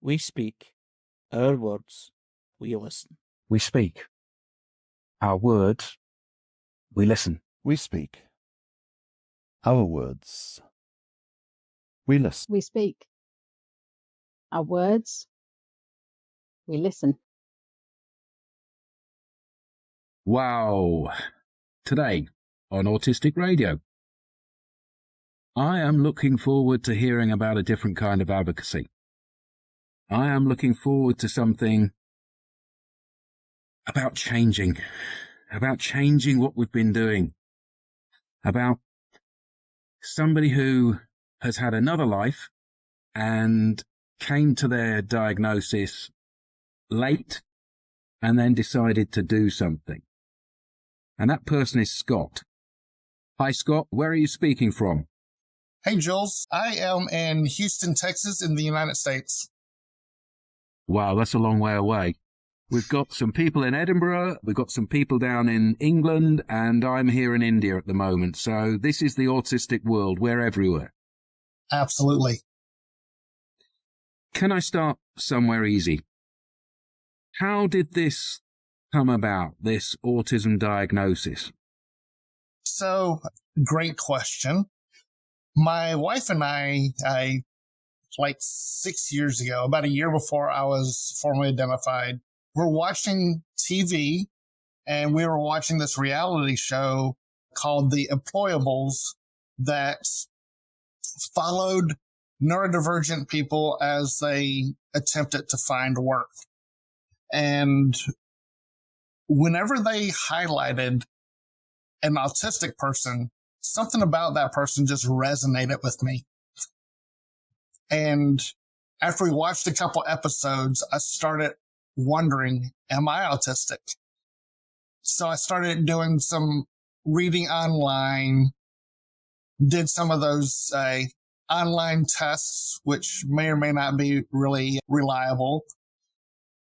We speak. Our words. We listen. We speak. Our words. We listen. We speak. Our words. We listen. We speak. Our words. We listen. Wow. Today on Autistic Radio, I am looking forward to hearing about a different kind of advocacy. I am looking forward to something about changing what we've been doing, about somebody who has had another life and came to their diagnosis late and then decided to do something. And that person is Scott. Hi, Scott. Where are you speaking from? Hey, Jules. I am in Houston, Texas, in the United States. Wow, that's a long way away. We've got some people in Edinburgh, we've got some people down in England, and I'm here in India at the moment. So this is the autistic world. We're everywhere. Absolutely. Can I start somewhere easy? How did this come about, this autism diagnosis? So, great question. My wife and I, like 6 years ago, about a year before I was formally identified, we're watching TV, and we were watching this reality show called The Employables that followed neurodivergent people as they attempted to find work. And whenever they highlighted an autistic person, something about that person just resonated with me. And after we watched a couple episodes, I started wondering, am I autistic? So I started doing some reading online, did some of those online tests, which may or may not be really reliable.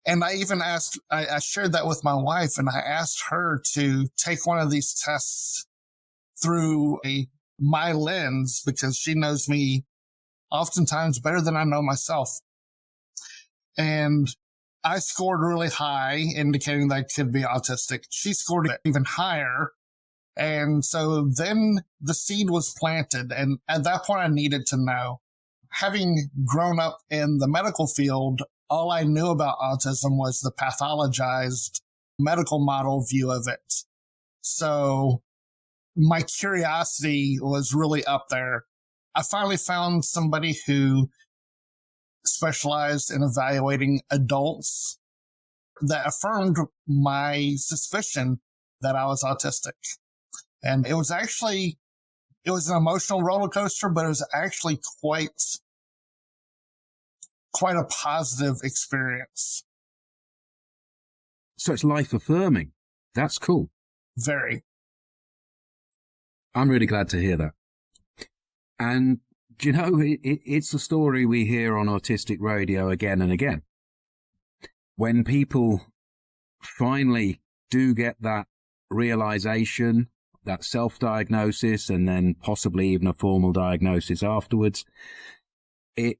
And I even I shared that with my wife, and I asked her to take one of these tests through my lens, because she knows me oftentimes better than I know myself. And I scored really high, indicating that I could be autistic. She scored even higher. And so then the seed was planted. And at that point, I needed to know. Having grown up in the medical field, all I knew about autism was the pathologized medical model view of it. So my curiosity was really up there. I finally found somebody who specialized in evaluating adults that affirmed my suspicion that I was autistic. And it was an emotional roller coaster, but it was actually quite a positive experience. So it's life affirming. That's cool. Very. I'm really glad to hear that. And, you know, it's a story we hear on Autistic Radio again and again. When people finally do get that realization, that self-diagnosis, and then possibly even a formal diagnosis afterwards, it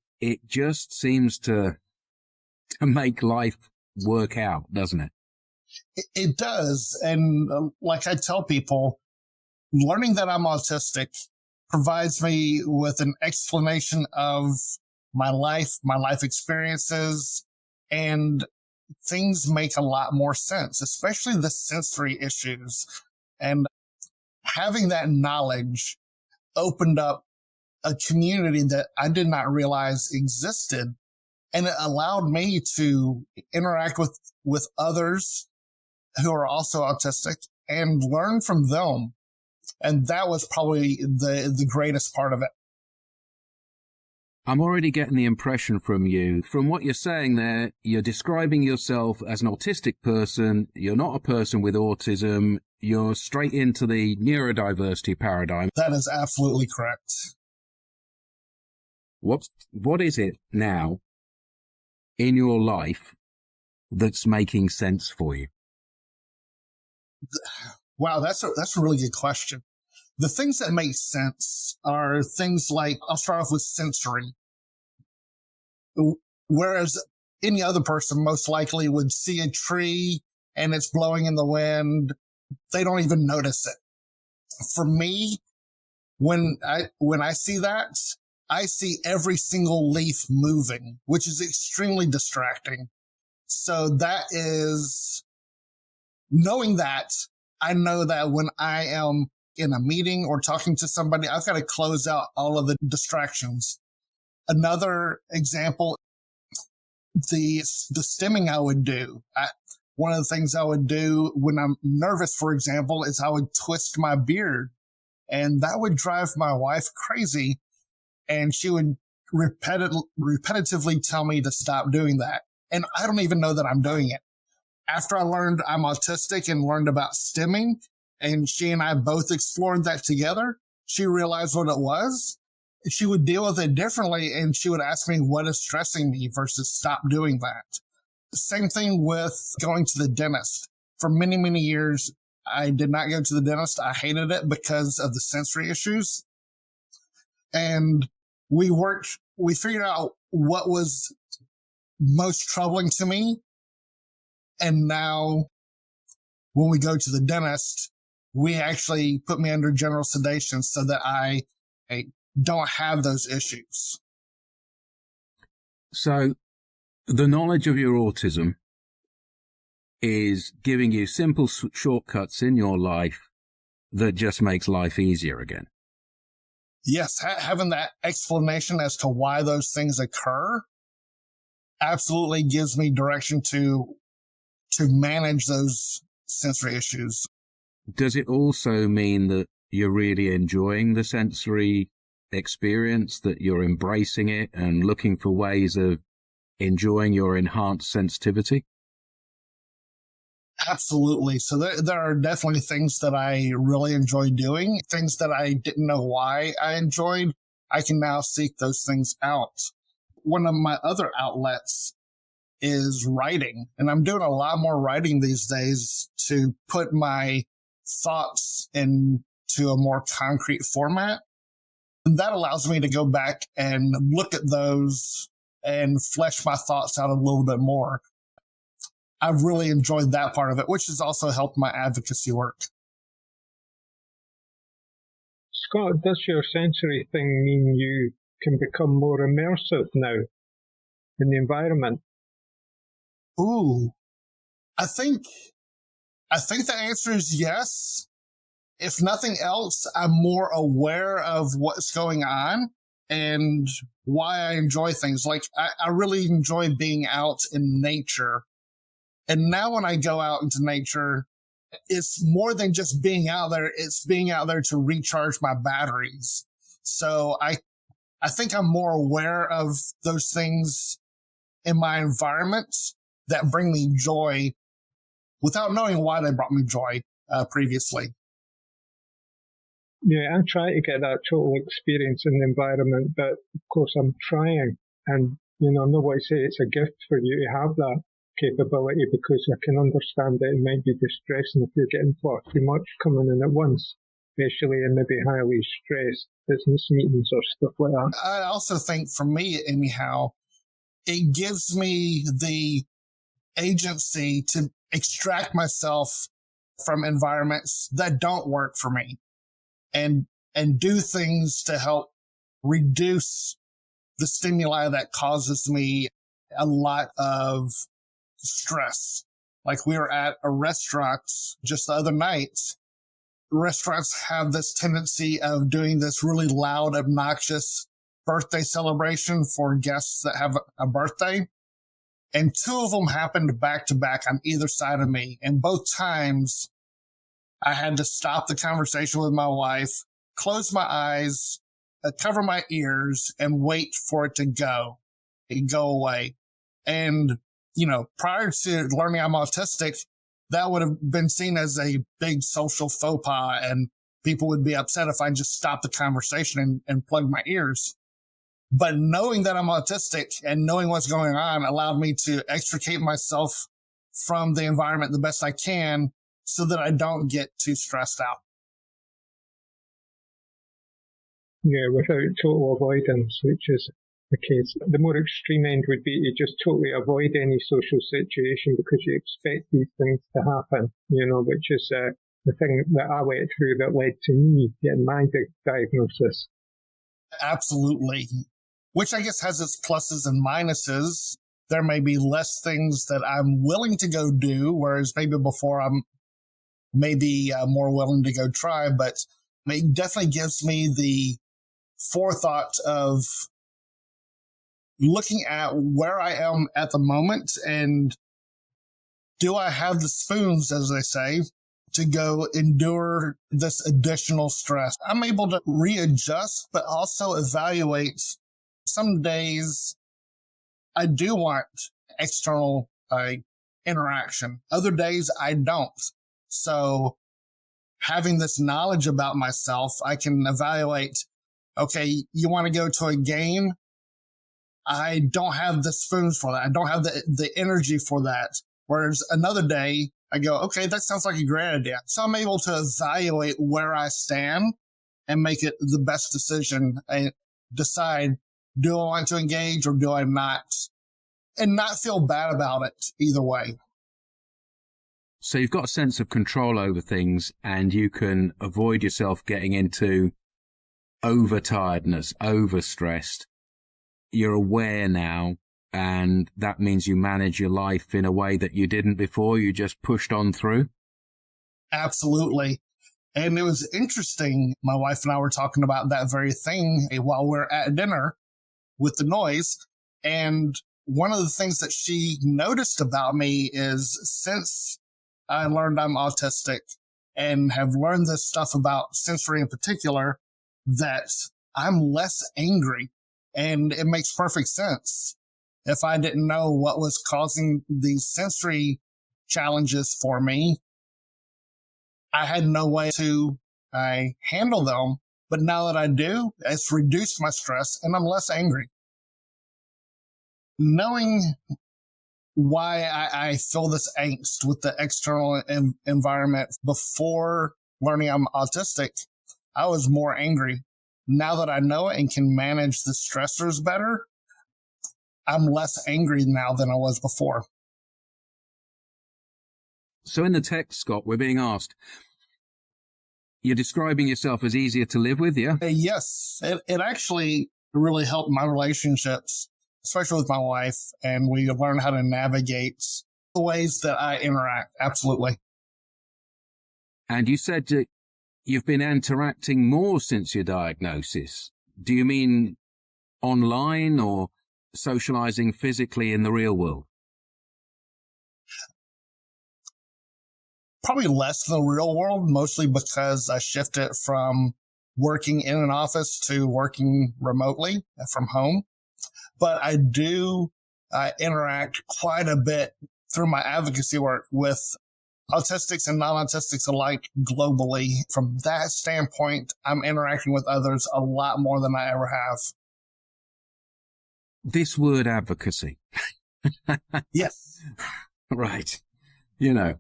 just seems to make life work out, doesn't it? It does. And like I tell people, learning that I'm autistic provides me with an explanation of my life experiences, and things make a lot more sense, especially the sensory issues. And having that knowledge opened up a community that I did not realize existed. And it allowed me to interact with others who are also autistic and learn from them. And that was probably the greatest part of it. I'm already getting the impression from you, from what you're saying there, you're describing yourself as an autistic person. You're not a person with autism. You're straight into the neurodiversity paradigm. That is absolutely correct. What is it now in your life that's making sense for you? Wow, that's a really good question. The things that make sense are things like, I'll start off with sensory. Whereas any other person most likely would see a tree and it's blowing in the wind. They don't even notice it. For me, when I see that, I see every single leaf moving, which is extremely distracting. So that is, knowing that, I know that when I am in a meeting or talking to somebody, I've got to close out all of the distractions. Another example, the stimming I would do. One of the things I would do when I'm nervous, for example, is I would twist my beard, and that would drive my wife crazy. And she would repetitively tell me to stop doing that. And I don't even know that I'm doing it. After I learned I'm autistic and learned about stimming, and she and I both explored that together, she realized what it was. She would deal with it differently, and she would ask me what is stressing me versus stop doing that. Same thing with going to the dentist. For many, many years, I did not go to the dentist. I hated it because of the sensory issues. And we figured out what was most troubling to me. And now when we go to the dentist, we actually put me under general sedation so that I don't have those issues. So the knowledge of your autism is giving you simple shortcuts in your life that just makes life easier again. Yes, having that explanation as to why those things occur absolutely gives me direction to manage those sensory issues. Does it also mean that you're really enjoying the sensory experience, that you're embracing it and looking for ways of enjoying your enhanced sensitivity? Absolutely. So there are definitely things that I really enjoy doing, things that I didn't know why I enjoyed. I can now seek those things out. One of my other outlets is writing, and I'm doing a lot more writing these days to put my thoughts into a more concrete format. And that allows me to go back and look at those and flesh my thoughts out a little bit more. I've really enjoyed that part of it, which has also helped my advocacy work. Scott, does your sensory thing mean you can become more immersive now in the environment? Ooh, I think the answer is yes. If nothing else, I'm more aware of what's going on and why I enjoy things. Like I really enjoy being out in nature. And now when I go out into nature, it's more than just being out there. It's being out there to recharge my batteries. So I think I'm more aware of those things in my environment that bring me joy without knowing why they brought me joy previously. Yeah, I try to get that total experience in the environment, but of course I'm trying. And, nobody say it's a gift for you to have that capability, because I can understand that it might be distressing if you're getting far too much coming in at once, especially in maybe highly stressed business meetings or stuff like that. I also think for me, anyhow, it gives me the agency to extract myself from environments that don't work for me and do things to help reduce the stimuli that causes me a lot of stress. Like we were at a restaurant just the other night. Restaurants have this tendency of doing this really loud, obnoxious birthday celebration for guests that have a birthday. And two of them happened back to back on either side of me. And both times I had to stop the conversation with my wife, close my eyes, cover my ears, and wait for it to go away. And, prior to learning I'm autistic, that would have been seen as a big social faux pas, and people would be upset if I just stopped the conversation and plugged my ears. But knowing that I'm autistic and knowing what's going on allowed me to extricate myself from the environment the best I can so that I don't get too stressed out. Yeah, without total avoidance, which is the case. The more extreme end would be to just totally avoid any social situation because you expect these things to happen, which is the thing that I went through that led to me getting my diagnosis. Absolutely. Which I guess has its pluses and minuses. There may be less things that I'm willing to go do, whereas maybe before I'm maybe more willing to go try, but it definitely gives me the forethought of looking at where I am at the moment and do I have the spoons, as they say, to go endure this additional stress. I'm able to readjust, but also evaluate. Some days I do want external interaction. Other days I don't. So having this knowledge about myself, I can evaluate, okay, you want to go to a game? I don't have the spoons for that. I don't have the energy for that. Whereas another day, I go, okay, that sounds like a great idea. So I'm able to evaluate where I stand and make it the best decision and decide, do I want to engage or do I not? And not feel bad about it either way. So you've got a sense of control over things and you can avoid yourself getting into overtiredness, overstressed. You're aware now, and that means you manage your life in a way that you didn't before. You just pushed on through. Absolutely. And it was interesting. My wife and I were talking about that very thing while we're at dinner with the noise. And one of the things that she noticed about me is since I learned I'm autistic and have learned this stuff about sensory in particular, that I'm less angry. And it makes perfect sense. If I didn't know what was causing these sensory challenges for me, I had no way to handle them. But now that I do, it's reduced my stress and I'm less angry. Knowing why I feel this angst with the external environment before learning I'm autistic, I was more angry. Now that I know it and can manage the stressors better, I'm less angry now than I was before. So in the text, Scott, we're being asked, you're describing yourself as easier to live with, yeah? Yes. It actually really helped my relationships, especially with my wife, and we learned how to navigate the ways that I interact. Absolutely. And you said that you've been interacting more since your diagnosis. Do you mean online or socializing physically in the real world? Probably less in the real world, mostly because I shifted from working in an office to working remotely from home. But I do interact quite a bit through my advocacy work with autistics and non-autistics alike globally. From that standpoint, I'm interacting with others a lot more than I ever have. This word advocacy. Yes. Right. You know,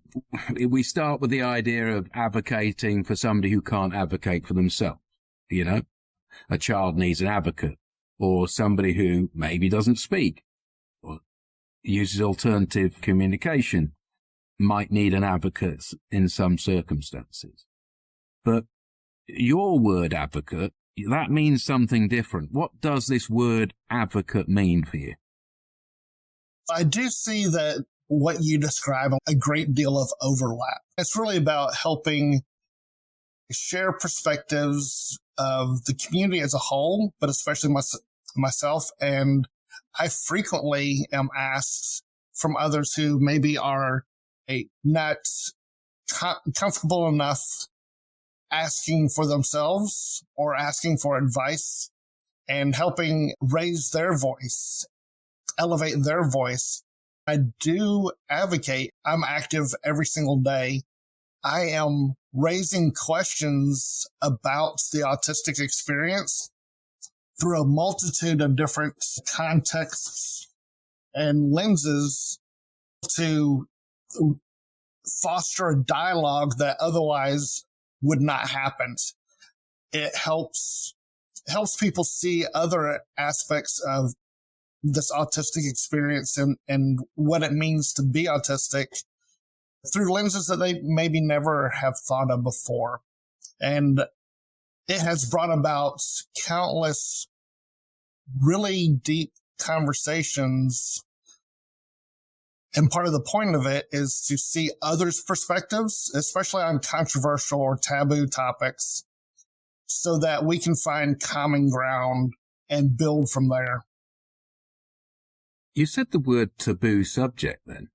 we start with the idea of advocating for somebody who can't advocate for themselves. You know, a child needs an advocate, or somebody who maybe doesn't speak or uses alternative communication might need an advocate in some circumstances. But your word advocate, that means something different. What does this word advocate mean for you? I do see that what you describe a great deal of overlap. It's really about helping share perspectives of the community as a whole, but especially myself. And I frequently am asked from others who maybe are not comfortable enough asking for themselves or asking for advice and helping raise their voice, elevate their voice. I do advocate. I'm active every single day. I am raising questions about the autistic experience through a multitude of different contexts and lenses to foster a dialogue that otherwise would not happen. It helps people see other aspects of this autistic experience and what it means to be autistic through lenses that they maybe never have thought of before. And it has brought about countless really deep conversations. And part of the point of it is to see others' perspectives, especially on controversial or taboo topics, so that we can find common ground and build from there. You said the word taboo subject then.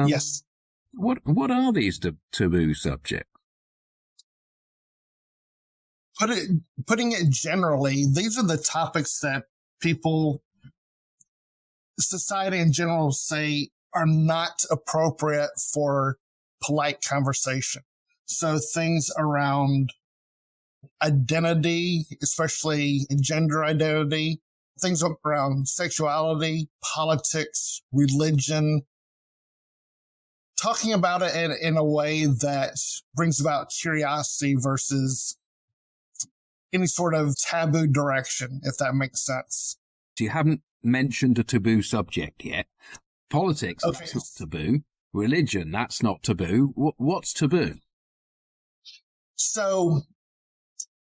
Yes. What are these taboo subjects? Putting it generally, these are the topics that people, society in general, say are not appropriate for polite conversation. So things around identity, especially gender identity, things around sexuality, politics, religion, talking about it in a way that brings about curiosity versus any sort of taboo direction, if that makes sense. You haven't mentioned a taboo subject yet. Politics, okay. That's not taboo. Religion, that's not taboo. What's taboo? So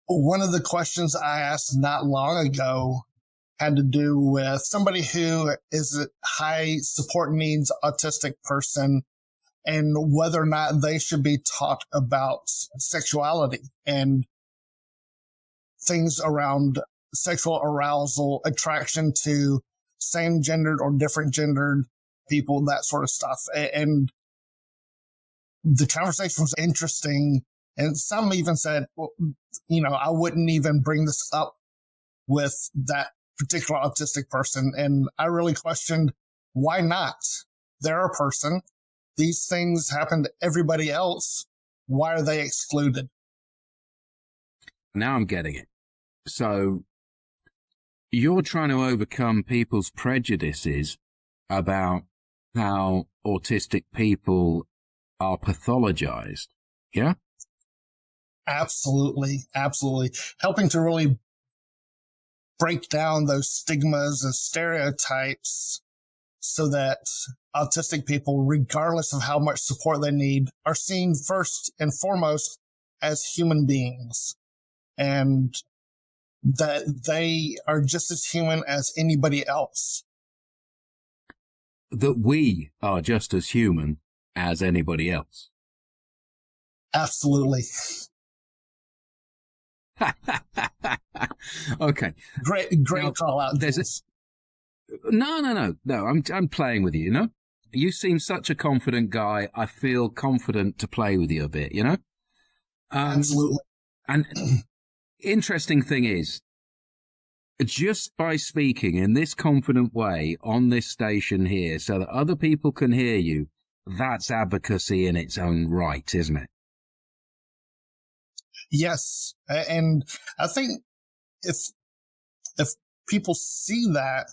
one of the questions I asked not long ago had to do with somebody who is a high support needs autistic person and whether or not they should be taught about sexuality and things around sexual arousal, attraction to same gendered or different gendered people, that sort of stuff. And the conversation was interesting. And some even said, well, I wouldn't even bring this up with that particular autistic person. And I really questioned, why not? They're a person. These things happen to everybody else. Why are they excluded? Now I'm getting it. So you're trying to overcome people's prejudices about how autistic people are pathologized. Yeah? Absolutely. Absolutely. Helping to really break down those stigmas and stereotypes so that autistic people, regardless of how much support they need, are seen first and foremost as human beings, and that they are just as human as anybody else. That we are just as human as anybody else. Absolutely. Okay. Great now, call out. No. I'm playing with you, You seem such a confident guy. I feel confident to play with you a bit, Absolutely. And interesting thing is, just by speaking in this confident way on this station here so that other people can hear you, that's advocacy in its own right, isn't it? Yes. And I think if people see that,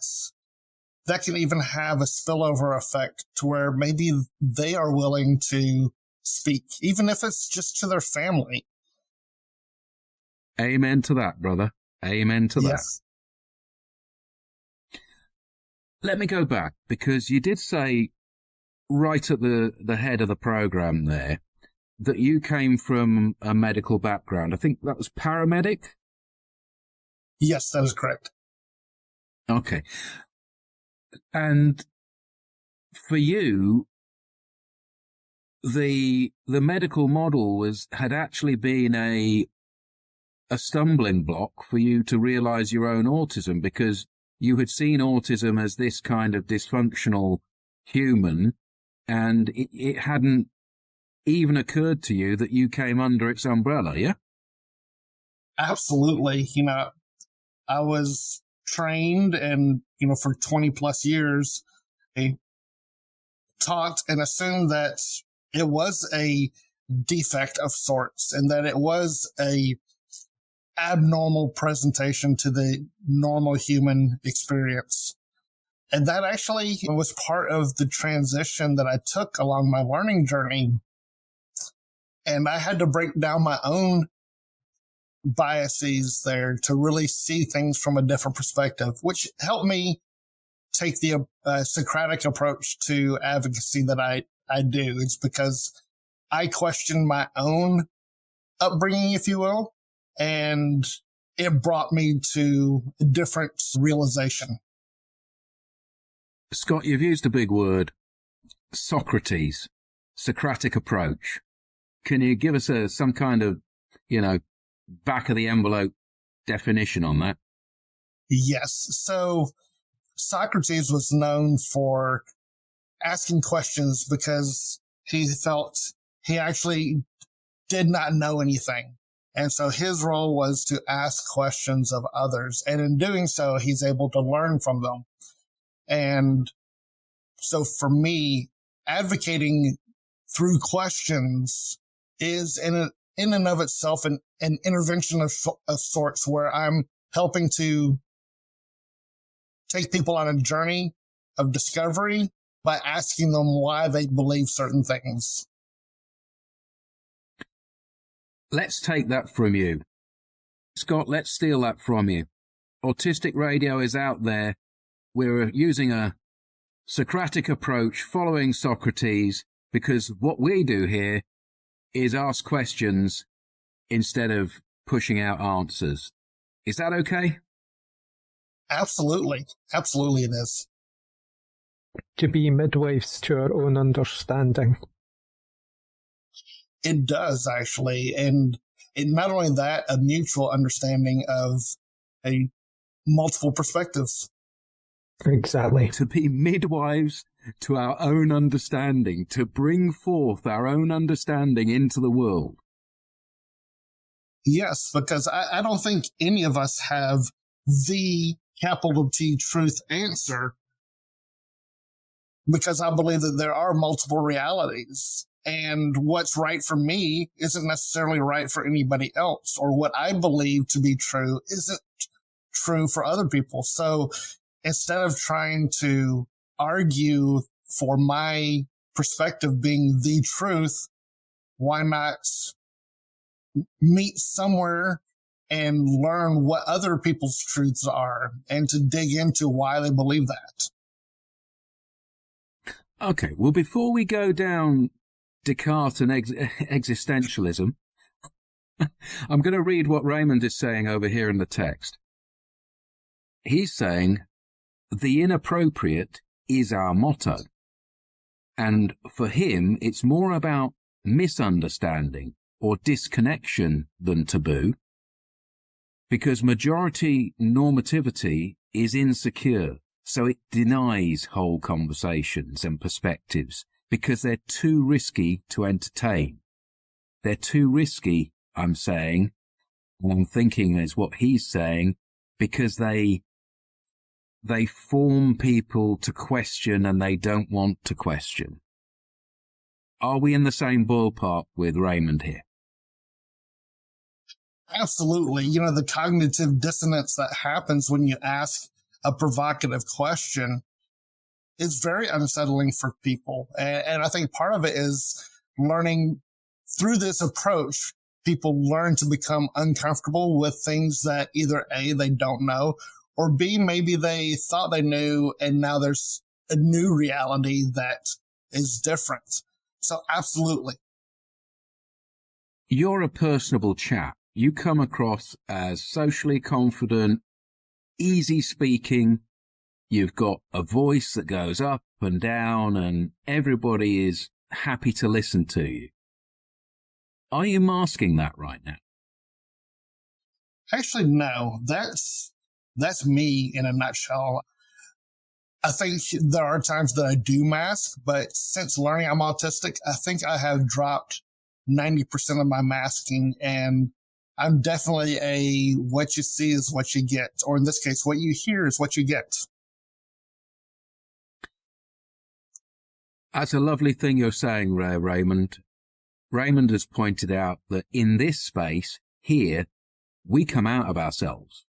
that can even have a spillover effect to where maybe they are willing to speak, even if it's just to their family. Amen to that, brother. Amen to that. Let me go back, because you did say right at the head of the program there that you came from a medical background. I think that was paramedic? Yes, that is correct. Okay. And for you, the medical model had actually been a stumbling block for you to realize your own autism, because you had seen autism as this kind of dysfunctional human, and it hadn't even occurred to you that you came under its umbrella, yeah? Absolutely. I was trained and, for 20 plus years, I taught and assumed that it was a defect of sorts and that it was a abnormal presentation to the normal human experience. And that actually was part of the transition that I took along my learning journey. And I had to break down my own biases there to really see things from a different perspective, which helped me take the Socratic approach to advocacy that I do. It's because I question my own upbringing, if you will, and it brought me to a different realization. Scott, you've used a big word, Socrates, Socratic approach. Can you give us some kind of, back of the envelope definition on that? Yes. So Socrates was known for asking questions because he felt he actually did not know anything. And so his role was to ask questions of others. And in doing so, he's able to learn from them. And so for me, advocating through questions is in and of itself an intervention of sorts, where I'm helping to take people on a journey of discovery by asking them why they believe certain things. Let's take that from you. Scott, let's steal that from you. Autistic Radio is out there. We're using a Socratic approach following Socrates, because what we do here is ask questions instead of pushing out answers. Is that okay? Absolutely. Absolutely it is. To be midwives to our own understanding. It does, actually. And not only that, a mutual understanding of multiple perspectives. Exactly. To be midwives to our own understanding, to bring forth our own understanding into the world. Yes, because I don't think any of us have the capital T truth answer, because I believe that there are multiple realities, and what's right for me isn't necessarily right for anybody else, or what I believe to be true isn't true for other people. So instead of trying to argue for my perspective being the truth, why not meet somewhere and learn what other people's truths are and to dig into why they believe that? Okay, well, before we go down Descartes and existentialism, I'm going to read what Raymond is saying over here in the text. He's saying, the inappropriate is our motto. And for him, it's more about misunderstanding or disconnection than taboo, because majority normativity is insecure, so it denies whole conversations and perspectives because they're too risky to entertain. They're too risky, I'm saying, and I'm thinking is what he's saying, because they form people to question and they don't want to question. Are we in the same ballpark with Raymond here? Absolutely. The cognitive dissonance that happens when you ask a provocative question is very unsettling for people. And I think part of it is learning through this approach. People learn to become uncomfortable with things that either A, they don't know, or B, maybe they thought they knew and now there's a new reality that is different. So absolutely. You're a personable chap. You come across as socially confident, easy speaking. You've got a voice that goes up and down and everybody is happy to listen to you. Are you masking that right now? Actually, no. That's me in a nutshell. I think there are times that I do mask, but since learning I'm autistic, I think I have dropped 90% of my masking, and I'm definitely a what you see is what you get, or in this case, what you hear is what you get. That's a lovely thing you're saying, Raymond. Raymond has pointed out that in this space here, we come out of ourselves.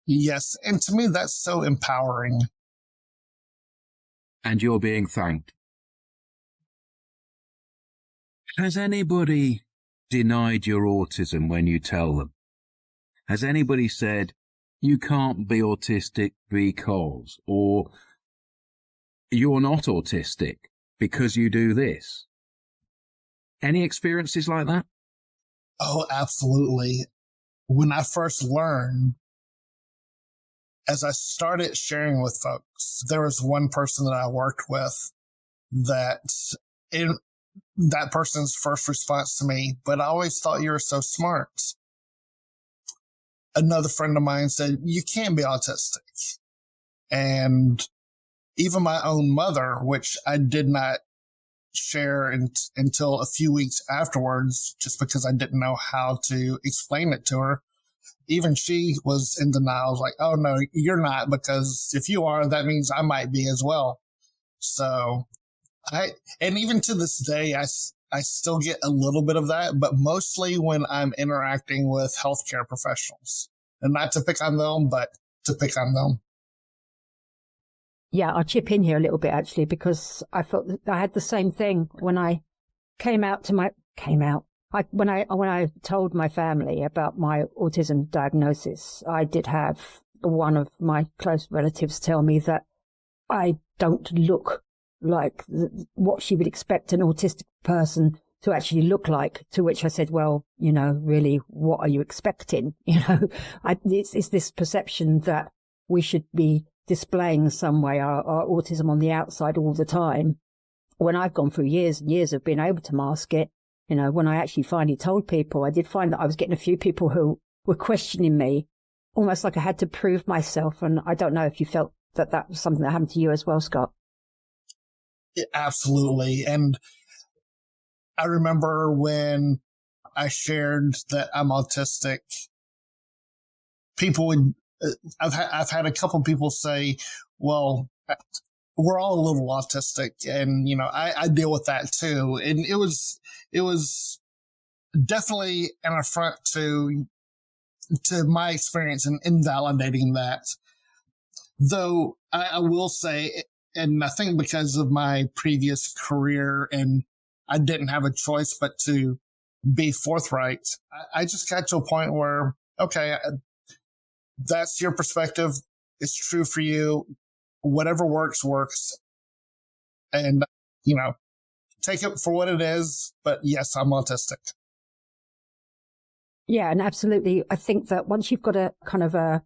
Yes, and to me, that's so empowering. And you're being thanked. Has anybody denied your autism when you tell them? Has anybody said, you can't be autistic because, or you're not autistic because you do this? Any experiences like that? Oh, absolutely. When I first learned, as I started sharing with folks, there was one person that I worked with that that person's first response to me, but I always thought you were so smart. Another friend of mine said, you can't be autistic. And even my own mother, which I did not share until a few weeks afterwards, just because I didn't know how to explain it to her. Even she was in denial, like, oh no, you're not, because if you are, that means I might be as well. So and even to this day, I still get a little bit of that, but mostly when I'm interacting with healthcare professionals, and not to pick on them, but to pick on them. Yeah, I'll chip in here a little bit actually, because I felt that I had the same thing when I when I told my family about my autism diagnosis. I did have one of my close relatives tell me that I don't look like what she would expect an autistic person to actually look like, to which I said, well, really, what are you expecting? It's this perception that we should be displaying some way our autism on the outside all the time, when I've gone through years and years of being able to mask it. When I actually finally told people, I did find that I was getting a few people who were questioning me, almost like I had to prove myself. And I don't know if you felt that that was something that happened to you as well, Scott. Absolutely. And I remember when I shared that I'm autistic, people would, I've had a couple of people say, well, we're all a little autistic, and, I deal with that too. And it was definitely an affront to my experience in invalidating that. Though I will say, and I think because of my previous career, and I didn't have a choice but to be forthright, I just got to a point where, okay, that's your perspective. It's true for you. Whatever works. And, take it for what it is. But yes, I'm autistic. Yeah, and absolutely. I think that once you've got a kind of a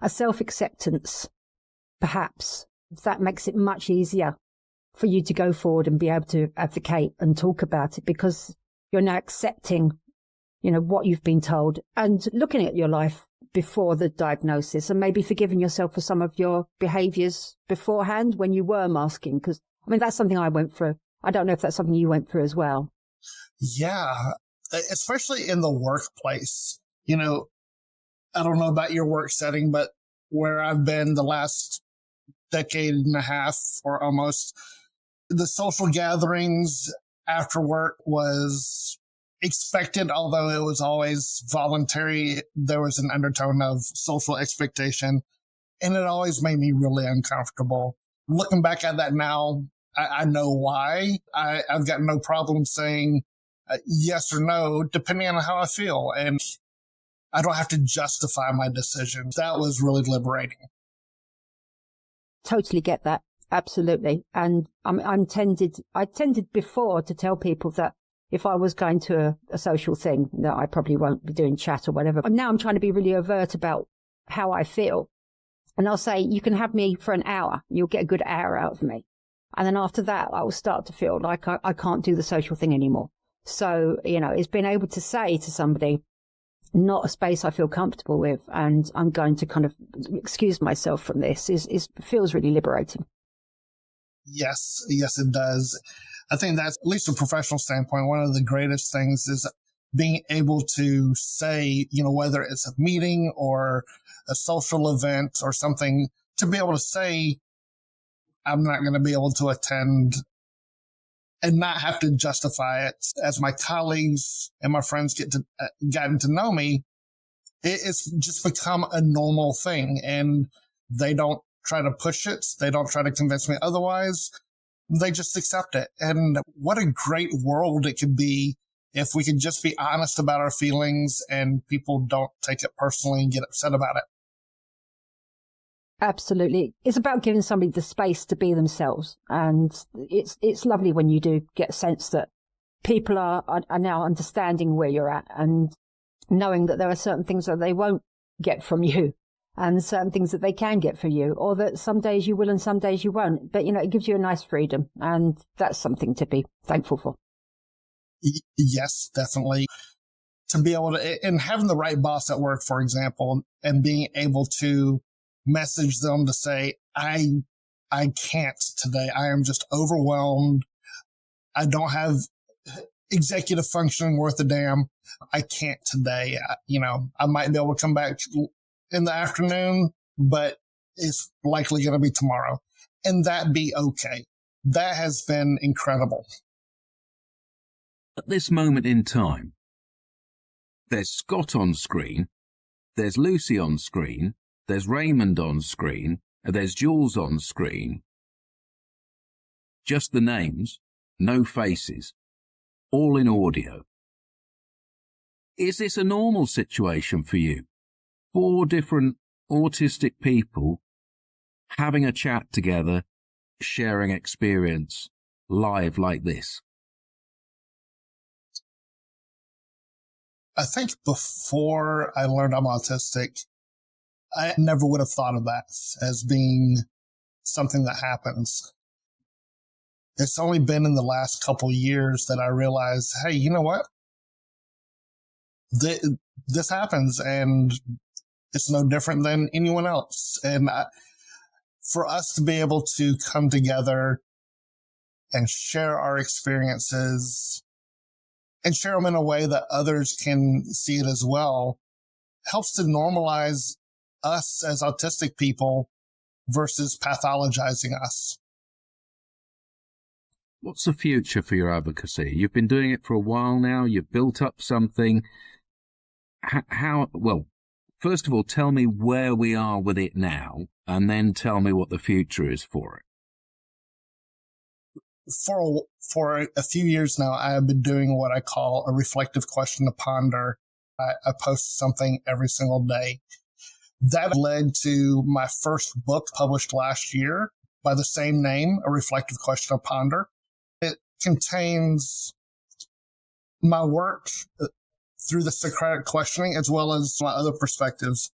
self-acceptance, perhaps that makes it much easier for you to go forward and be able to advocate and talk about it, because you're now accepting, what you've been told, and looking at your life before the diagnosis, and maybe forgiving yourself for some of your behaviors beforehand when you were masking. Because, that's something I went through. I don't know if that's something you went through as well. Yeah, especially in the workplace. I don't know about your work setting, but where I've been the last decade and a half or almost, the social gatherings after work was expected, although it was always voluntary. There was an undertone of social expectation, and it always made me really uncomfortable. Looking back at that now, I know why. I've got no problem saying yes or no, depending on how I feel. And I don't have to justify my decision. That was really liberating. Totally get that. Absolutely. And I tended before to tell people that if I was going to a social thing, that I probably won't be doing chat or whatever. And now I'm trying to be really overt about how I feel. And I'll say, you can have me for an hour. You'll get a good hour out of me. And then after that, I will start to feel like I can't do the social thing anymore. So, it's being able to say to somebody, not a space I feel comfortable with, and I'm going to kind of excuse myself from this, feels really liberating. Yes, it does. I think that's, at least from a professional standpoint, one of the greatest things is being able to say, whether it's a meeting or a social event or something, to be able to say, I'm not going to be able to attend, and not have to justify it. As my colleagues and my friends gotten to know me, it's just become a normal thing, and they don't try to push it. They don't try to convince me otherwise. they just accept it. And what a great world it could be if we could just be honest about our feelings and people don't take it personally and get upset about it. Absolutely. It's about giving somebody the space to be themselves. And it's lovely when you do get a sense that people are now understanding where you're at and knowing that there are certain things that they won't get from you and certain things that they can get from you, or that some days you will and some days you won't. But, it gives you a nice freedom, and that's something to be thankful for. Yes, definitely. To be able to, and having the right boss at work, for example, and being able to message them to say, I can't today. I am just overwhelmed. I don't have executive functioning worth a damn. I can't today. I might be able to come back in the afternoon, but it's likely going to be tomorrow. And that be okay. That has been incredible. At this moment in time, there's Scott on screen, there's Lucy on screen, there's Raymond on screen, and there's Jules on screen. Just the names, no faces, all in audio. Is this a normal situation for you? 4 different autistic people having a chat together, sharing experience live like this? I think before I learned I'm autistic, I never would have thought of that as being something that happens. It's only been in the last couple of years that I realized, hey, you know what? This happens, and it's no different than anyone else. And for us to be able to come together and share our experiences and share them in a way that others can see it as well helps to normalize us as autistic people versus pathologizing us. What's the future for your advocacy? You've been doing it for a while now. You've built up something. Well, first of all, tell me where we are with it now, and then tell me what the future is for it. For a few years now, I have been doing what I call a reflective question to ponder. I post something every single day. That led to my first book published last year by the same name, A Reflective Question to Ponder. It contains my work through the Socratic questioning as well as my other perspectives.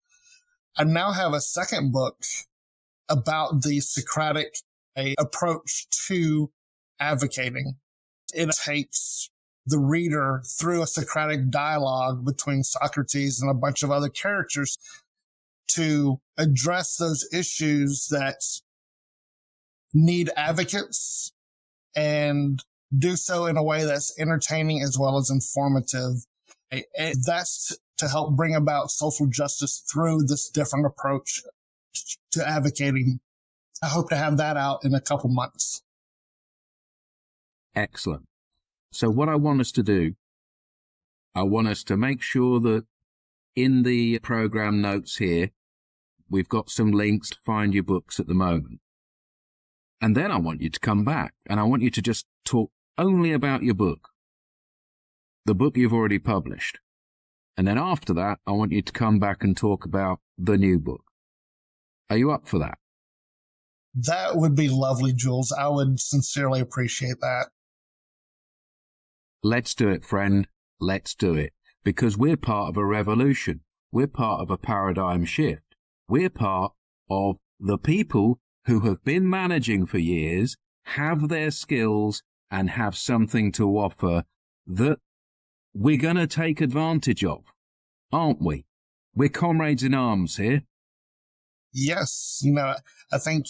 I now have a second book about the Socratic approach to advocating. It takes the reader through a Socratic dialogue between Socrates and a bunch of other characters to address those issues that need advocates and do so in a way that's entertaining as well as informative. And that's to help bring about social justice through this different approach to advocating. I hope to have that out in a couple months. Excellent. So what I want us to do, I want us to make sure that in the program notes here, we've got some links to find your books at the moment. And then I want you to come back and I want you to just talk only about your book, the book you've already published. And then after that, I want you to come back and talk about the new book. Are you up for that? That would be lovely, Jules. I would sincerely appreciate that. Let's do it, friend. Let's do it. Because we're part of a revolution. We're part of a paradigm shift. We're part of the people who have been managing for years, have their skills, and have something to offer that we're going to take advantage of, aren't we? We're comrades in arms here. Yes. I think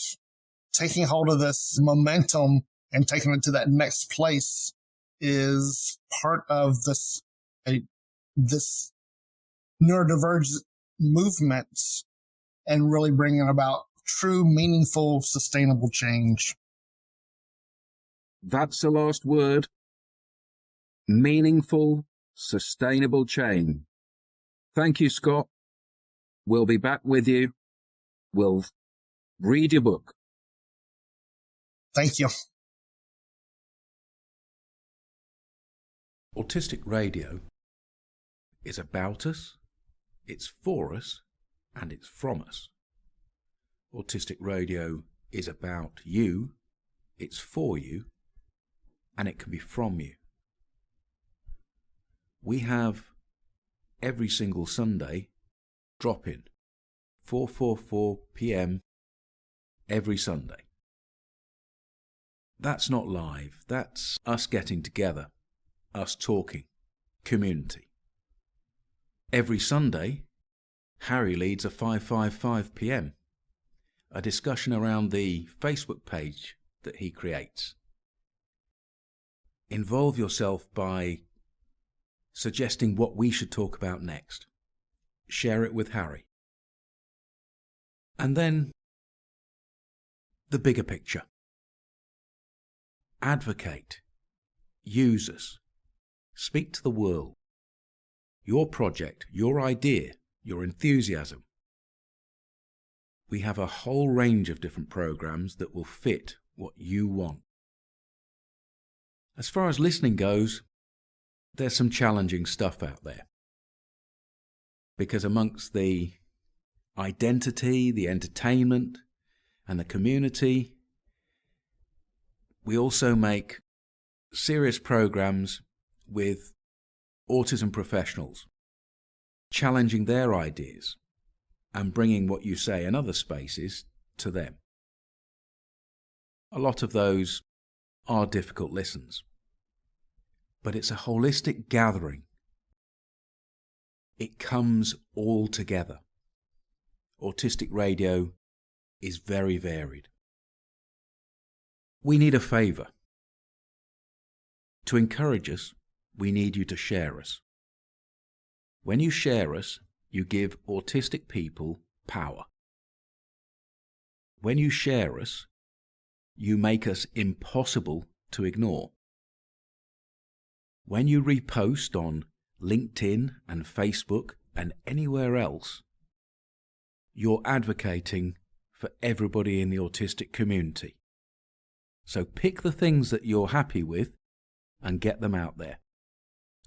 taking hold of this momentum and taking it to that next place is part of this neurodivergent movement and really bringing about true, meaningful, sustainable change. That's the last word. Meaningful, sustainable change. Thank you, Scott. We'll be back with you. We'll read your book. Thank you. Autistic Radio is about us, it's for us, and it's from us. Autistic Radio is about you, it's for you, and it can be from you. We have every single Sunday drop-in, 4:44 PM every Sunday. That's not live, that's us getting together, us talking, community. Every Sunday, Harry leads a 5:55 PM, a discussion around the Facebook page that he creates. Involve yourself by suggesting what we should talk about next. Share it with Harry. And then, the bigger picture. Advocate. Use us. Speak to the world. Your project, your idea, your enthusiasm. We have a whole range of different programs that will fit what you want. As far as listening goes, there's some challenging stuff out there. Because amongst the identity, the entertainment, and the community, we also make serious programs with autism professionals, challenging their ideas and bringing what you say in other spaces to them. A lot of those are difficult listens, but it's a holistic gathering. It comes all together. Autistic Radio is very varied. We need a favour. To encourage us, we need you to share us. When you share us, you give autistic people power. When you share us, you make us impossible to ignore. When you repost on LinkedIn and Facebook and anywhere else, you're advocating for everybody in the autistic community. So pick the things that you're happy with and get them out there.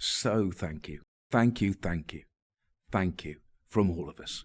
So thank you, thank you, thank you, thank you from all of us.